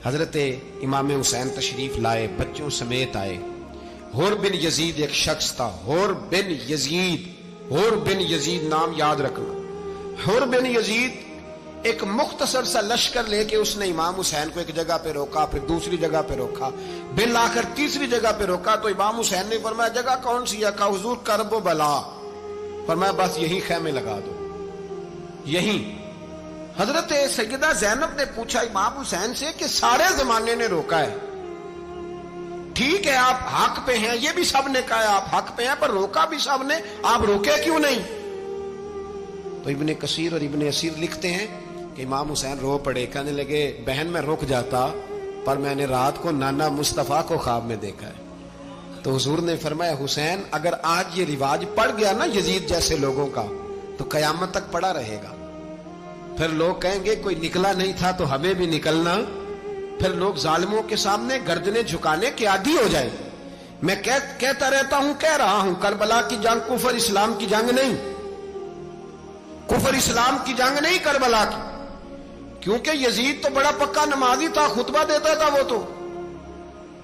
حضرت امام حسین تشریف لائے، بچوں سمیت آئے۔ حور بن یزید ایک شخص تھا، حور بن یزید، حور بن یزید نام یاد رکھنا۔ حور بن یزید ایک مختصر سا لشکر لے کے اس نے امام حسین کو ایک جگہ پہ روکا، پھر دوسری جگہ پہ روکا، بالآخر تیسری جگہ پہ روکا تو امام حسین نے فرمایا جگہ کون سی ہے؟ کہا حضور کرب و بلا۔ فرمایا بس یہی خیمے لگا دو، یہی۔ حضرت سیدہ زینب نے پوچھا امام حسین سے کہ سارے زمانے نے روکا ہے، ٹھیک ہے آپ حق پہ ہیں، یہ بھی سب نے کہا ہے آپ حق پہ ہیں، پر روکا بھی سب نے، آپ روکے کیوں نہیں؟ تو ابن کثیر اور ابن اسیر لکھتے ہیں کہ امام حسین رو پڑے، کہنے لگے بہن میں رک جاتا پر میں نے رات کو نانا مصطفیٰ کو خواب میں دیکھا ہے۔ تو حضور نے فرمایا حسین اگر آج یہ رواج پڑ گیا نا یزید جیسے لوگوں کا تو قیامت تک پڑا رہے گا، پھر لوگ کہیں گے کوئی نکلا نہیں تھا تو ہمیں بھی نکلنا، پھر لوگ ظالموں کے سامنے گردنیں جھکانے کے عادی ہو جائیں۔ میں کہتا رہتا ہوں، کہہ رہا ہوں، کربلا کی جنگ کفر اسلام کی جنگ نہیں، کفر اسلام کی جنگ نہیں کربلا کی، کیونکہ یزید تو بڑا پکا نمازی تھا، خطبہ دیتا تھا وہ تو۔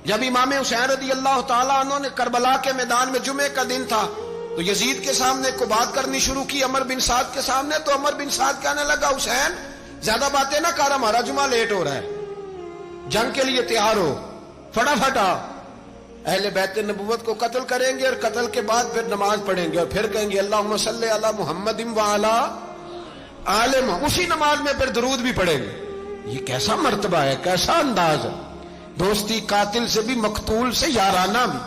جب امام حسین رضی اللہ تعالیٰ عنہ نے کربلا کے میدان میں جمعے کا دن تھا تو یزید کے سامنے کو بات کرنی شروع کی، عمر بن سعد کے سامنے، تو عمر بن سعد کہنے لگا حسین زیادہ باتیں نہ کر، ہمارا جمعہ لیٹ ہو رہا ہے، جنگ کے لیے تیار ہو، فٹافٹ آ، اہل بیت نبوت کو قتل کریں گے اور قتل کے بعد پھر نماز پڑھیں گے اور پھر کہیں گے اللہم صلی علی محمد وعلی آل محمد، اسی نماز میں پھر درود بھی پڑھیں گے۔ یہ کیسا مرتبہ ہے، کیسا انداز ہے، دوستی قاتل سے بھی مقتول سے یارانہ بھی۔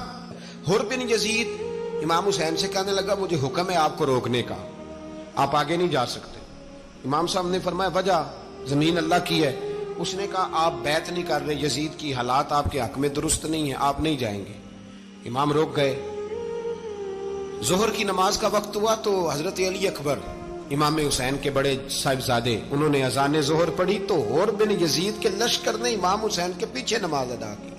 حور بن یزید امام حسین سے کہنے لگا مجھے حکم ہے آپ کو روکنے کا، آپ آگے نہیں جا سکتے۔ امام صاحب نے فرمایا وجہ؟ زمین اللہ کی ہے۔ اس نے کہا آپ بیعت نہیں کر رہے، یزید کی حالات آپ کے حق میں درست نہیں ہیں، آپ نہیں جائیں گے۔ امام روک گئے۔ ظہر کی نماز کا وقت ہوا تو حضرت علی اکبر امام حسین کے بڑے صاحبزادے انہوں نے اذان ظہر پڑھی تو حور بن یزید کے لشکر نے امام حسین کے پیچھے نماز ادا کی۔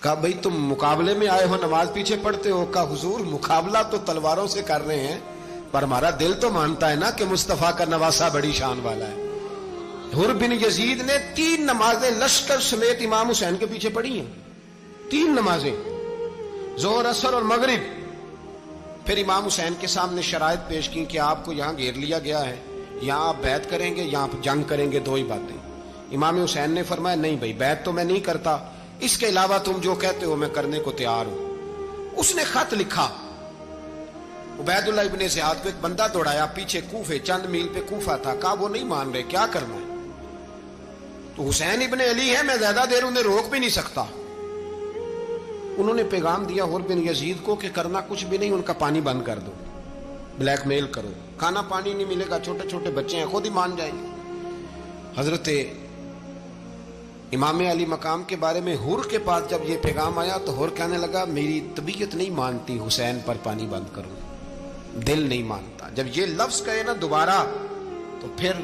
کہا بھئی تم مقابلے میں آئے ہو، نماز پیچھے پڑھتے ہو؟ کہا حضور مقابلہ تو تلواروں سے کر رہے ہیں پر ہمارا دل تو مانتا ہے نا کہ مصطفیٰ کا نواسہ بڑی شان والا ہے۔ حور بن یزید نے 3 نمازیں لشکر سمیت امام حسین کے پیچھے پڑھی ہیں، 3 نمازیں، ظہر اثر اور مغرب۔ پھر امام حسین کے سامنے شرائط پیش کی کہ آپ کو یہاں گھیر لیا گیا ہے، یہاں آپ بیعت کریں گے، یہاں آپ جنگ کریں گے، 2 ہی باتیں۔ امام حسین نے فرمایا نہیں بھائی بیعت تو میں نہیں کرتا، اس کے علاوہ تم جو کہتے ہو میں کرنے کو تیار ہوں۔ اس نے خط لکھا، عبید اللہ ابن زیاد کو ایک بندہ دوڑایا پیچھے، کوفے چند میل پہ کوفہ تھا، کہا وہ نہیں مان رہے، کیا کرنا ہے؟ تو حسین ابن علی ہے، میں زیادہ دیر انہیں روک بھی نہیں سکتا۔ انہوں نے پیغام دیا حور بن یزید کو کہ کرنا کچھ بھی نہیں، ان کا پانی بند کر دو، بلیک میل کرو، کھانا پانی نہیں ملے گا، چھوٹے چھوٹے بچے ہیں، خود ہی مان جائیں گے۔ حضرت امام علی مقام کے بارے میں حور کے پاس جب یہ پیغام آیا تو حور کہنے لگا میری طبیعت نہیں مانتی حسین پر پانی بند کروں، دل نہیں مانتا۔ جب یہ لفظ کہے نا دوبارہ تو پھر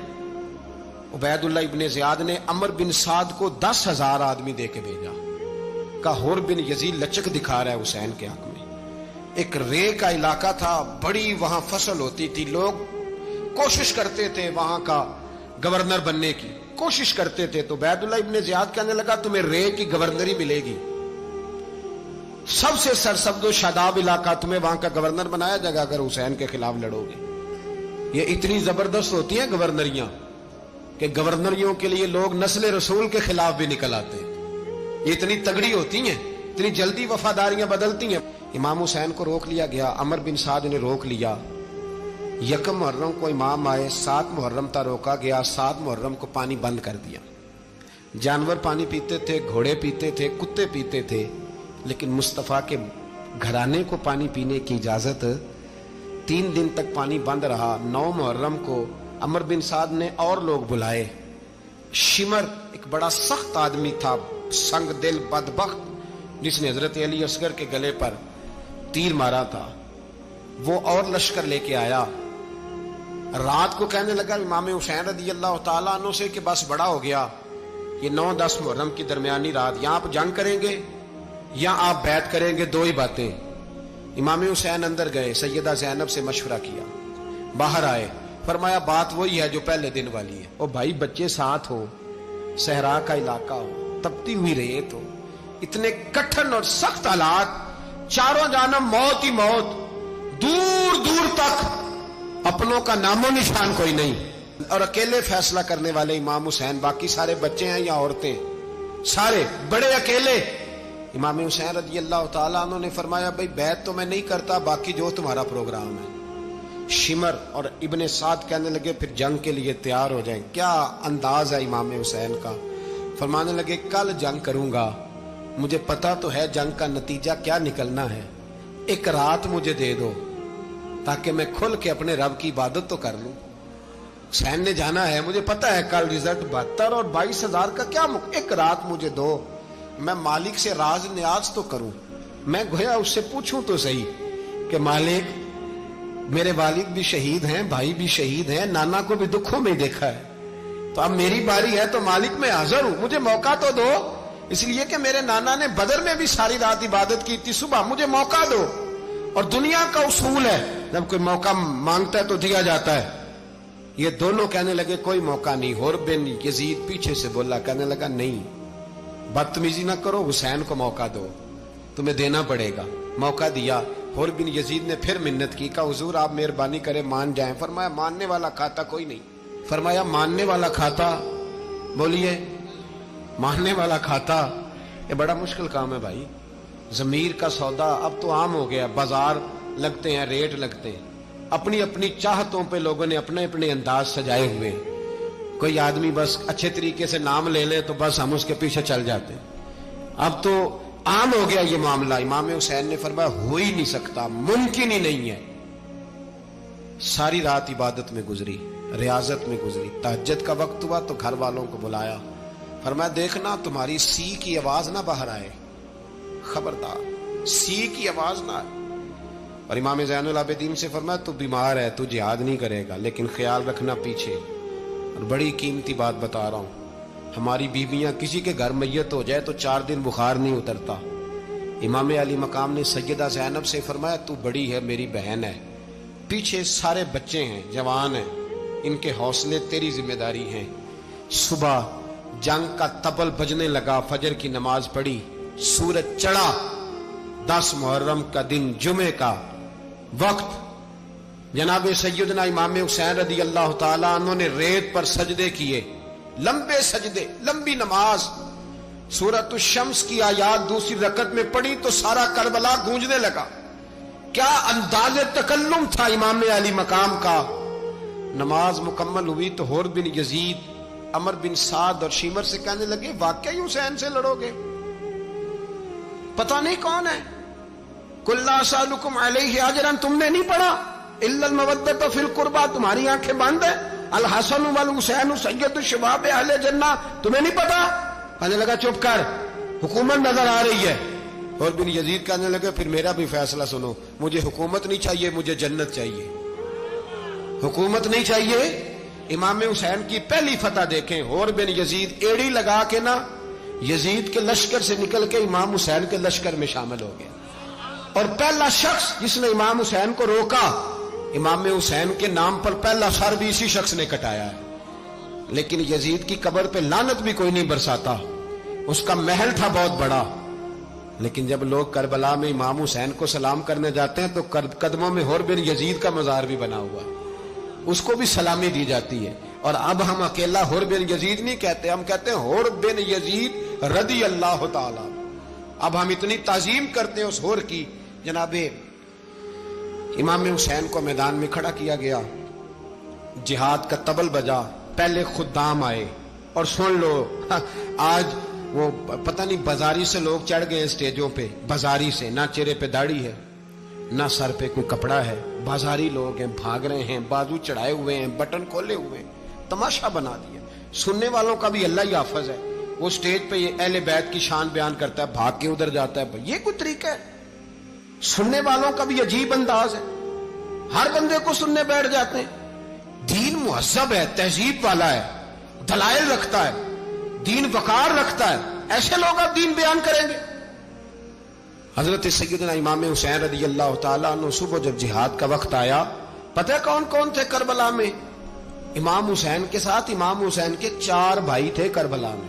عبید اللہ ابن زیاد نے عمر بن سعد کو 10,000 آدمی دے کے بھیجا، کہا حور بن یزید لچک دکھا رہا ہے حسین کے حق میں۔ ایک رے کا علاقہ تھا، بڑی وہاں فصل ہوتی تھی، لوگ کوشش کرتے تھے وہاں کا گورنر بننے کی، کوشش کرتے تھے۔ تو عبید اللہ ابن زیاد کہنے لگا تمہیں رے کی گورنری ملے گی، سب سے سرسبز و شاداب علاقہ، تمہیں وہاں کا گورنر بنایا جائے گا اگر حسین کے خلاف لڑو گے۔ یہ اتنی زبردست ہوتی ہیں گورنریاں کہ گورنریوں کے لیے لوگ نسل رسول کے خلاف بھی نکل آتے ہیں، یہ اتنی تگڑی ہوتی ہیں، اتنی جلدی وفاداریاں بدلتی ہیں۔ امام حسین کو روک لیا گیا، عمر بن سعد نے روک لیا۔ 1 محرم کو امام آئے، 7 محرم تا روکا گیا، 7 محرم کو پانی بند کر دیا۔ جانور پانی پیتے تھے، گھوڑے پیتے تھے، کتے پیتے تھے، لیکن مصطفیٰ کے گھرانے کو پانی پینے کی اجازت، 3 دن تک پانی بند رہا۔ 9 محرم کو عمر بن سعد نے اور لوگ بلائے۔ شمر ایک بڑا سخت آدمی تھا، سنگ دل بدبخت، جس نے حضرت علی اصغر کے گلے پر تیر مارا تھا، وہ اور لشکر لے کے آیا۔ رات کو کہنے لگا امام حسین رضی اللہ تعالیٰ عنہ سے کہ بس بڑا ہو گیا، یہ 9-10 محرم کی درمیانی رات، یا آپ جنگ کریں گے یا آپ بیعت کریں گے، 2 ہی باتیں۔ امام حسین اندر گئے، سیدہ زینب سے مشورہ کیا، باہر آئے، فرمایا بات وہی ہے جو پہلے دن والی ہے۔ او بھائی بچے ساتھ ہو، सहरा का इलाका हो, तपती हुई रेत हो, इतने कठिन और सख्त हालात, चारों जानब मौत ही मौत, दूर दूर तक अपनों का नामो निशान कोई नहीं, और अकेले फैसला करने वाले इमाम हुसैन, बाकी सारे बच्चे हैं या औरतें, सारे बड़े अकेले। इमाम हुसैन रज़ी अल्लाह ताला अन्हु ने फरमाया, भाई बैत तो मैं नहीं करता, बाकी जो तुम्हारा प्रोग्राम है। शिमर और इब्ने साद कहने लगे फिर जंग के लिए तैयार हो जाएं। क्या अंदाज है इमाम हुसैन का। फरमाने लगे कल जंग करूंगा, मुझे पता तो है जंग का नतीजा क्या निकलना है, एक रात मुझे दे दो ताकि मैं खुल के अपने रब की इबादत तो कर लूं। हुसैन ने जाना है, मुझे पता है कल रिजल्ट 72 और 22,000 का क्या एक रात मुझे दो, मैं मालिक से राज न्याज तो करूं, मैं गोया उससे पूछूं तो सही कि मालिक मेरे वालिद भी शहीद हैं, भाई भी शहीद हैं, नाना को भी दुखों में देखा है, तो अब मेरी बारी है, तो मालिक मैं हाजिर हूं, मुझे मौका तो दो, इसलिए कि मेरे नाना ने बदर में भी सारी रात इबादत की थी, सुबह मुझे मौका दो। और दुनिया का उसूल है जब कोई मौका मांगता है तो दिया जाता है। ये दोनों कहने लगे कोई मौका नहीं। हुर बिन यजीद पीछे से बोला, कहने लगा नहीं, बदतमीजी ना करो, हुसैन को मौका दो, तुम्हें देना पड़ेगा। मौका दिया। हुर बिन यजीद ने फिर मिन्नत की, कहा हुजूर आप मेहरबानी करें मान जाएं। फरमाया मानने वाला खाता कोई नहीं। फरमाया मानने वाला खाता, बोलिए मानने वाला खाता, ये बड़ा मुश्किल काम है भाई। जमीर का सौदा अब तो आम हो गया, बाजार लगते हैं, रेट लगते हैं, अपनी अपनी चाहतों पे लोगों ने अपने अपने अंदाज सजाए हुए। कोई आदमी बस अच्छे तरीके से नाम ले ले तो बस हम उसके पीछे चल जाते हैं। अब तो आम हो गया ये मामला। इमाम हुसैन ने फरमाया हो ही नहीं सकता, मुमकिन ही नहीं है। सारी रात इबादत में गुजरी, रियाजत में गुजरी। तहज्जुद का वक्त हुआ तो घर वालों को बुलाया, फरमाया देखना तुम्हारी सी की आवाज ना बाहर आए, खबरदार सी की आवाज ना आए। और इमाम ज़ैनुल आबिदीन से फरमाया तू बीमार है, तू जिहाद नहीं करेगा, लेकिन ख्याल रखना पीछे। और बड़ी कीमती बात बता रहा हूं, हमारी बीवियां किसी के घर मैयत हो जाए तो 4 दिन बुखार नहीं उतरता। इमाम अली मकाम ने सैयदा ज़ैनब से फरमाया तू बड़ी है, मेरी बहन है, पीछे सारे बच्चे हैं, जवान हैं, इनके हौसले तेरी जिम्मेदारी हैं। सुबह जंग का तबल बजने लगा, फजर की नमाज पढ़ी, सूरज चढ़ा, 10 मुहर्रम का दिन, जुमे का वक्त। जनाब सैयदना इमाम हुसैन रज़ी अल्लाह ताला अन्हु ने रेत पर सजदे किए, लंबे सजदे, लंबी नमाज। सूरत शम्स की आयात दूसरी रकत में पढ़ी तो सारा करबला गूंजने लगा। क्या अंदाज़े तकल्लुम था इमाम अली मकाम का। नमाज मुकम्मल हुई तो हुर बिन यजीद, अमर बिन साद और शीमर से कहने लगे वाकई हुसैन से लड़ोगे, पता नहीं कौन है। कुल्ला सालुकुम अलैहि अजरन, तुमने नहीं पढ़ा, इल्लल मवद्दत फिल कुर्बा, तुम्हारी आंखें बंद है। अल हसन वल हुसैन सय्यदु शबाब अहले जन्नह, तुम्हें नहीं पता। कहने लगा चुप कर, हुकूमत नजर आ रही है। और बिन यजीद कहने लगे फिर मेरा भी फैसला सुनो, मुझे हुकूमत नहीं चाहिए, मुझे जन्नत चाहिए, हुकूमत नहीं चाहिए। इमाम हुसैन की पहली फतह देखें, और बिन यजीद एड़ी लगा के ना यजीद के लश्कर से निकल के इमाम हुसैन के लश्कर में शामिल हो गया। और पहला शख्स जिसने इमाम हुसैन को रोका, इमाम हुसैन के नाम पर पहला सर भी इसी शख्स ने कटाया है। लेकिन यजीद की कब्र पे लानत भी कोई नहीं बरसाता, उसका महल था बहुत बड़ा। लेकिन जब लोग करबला में इमाम हुसैन को सलाम करने जाते हैं तो कदमों में हुर बिन यजीद का मजार भी बना हुआ है, उसको भी सलामी दी जाती है। और अब हम अकेला हुर बिन यजीद नहीं कहते, हम कहते हैं हुर बिन यजीद रज़ी अल्लाह ताला। अब हम इतनी ताजीम करते हैं उस हुर की। जनाबे इमाम हुसैन को मैदान में खड़ा किया गया, जिहाद का तबल बजा, पहले खुद्दाम आए। और सुन लो, आज वो पता नहीं बाजारी से लोग चढ़ गए स्टेजों पे, बाजारी से, ना चेहरे पे दाढ़ी है, ना सर पे कोई कपड़ा है, बाजारी लोग हैं, भाग रहे हैं, बाजू चढ़ाए हुए हैं, बटन खोले हुए हैं, तमाशा बना दिया। सुनने वालों का भी अल्लाह ही हाफिज है। वो स्टेज पे ये अहले बैत की शान बयान करता है, भाग के उधर जाता है, ये कोई तरीका है। सुनने वालों का भी अजीब अंदाज है, हर बंदे को सुनने बैठ जाते हैं। दीन मुहज्जब है, तहजीब वाला है, दलाइल रखता है, दीन वकार रखता है, ऐसे लोग अब दीन बयान करेंगे। हजरत सैयदना इमाम हुसैन रज़ी अल्लाह ताला अन्हु सुबह जब जिहाद का वक्त आया, पता है कौन कौन थे करबला में? इमाम हुसैन के साथ इमाम हुसैन के 4 भाई थे करबला में।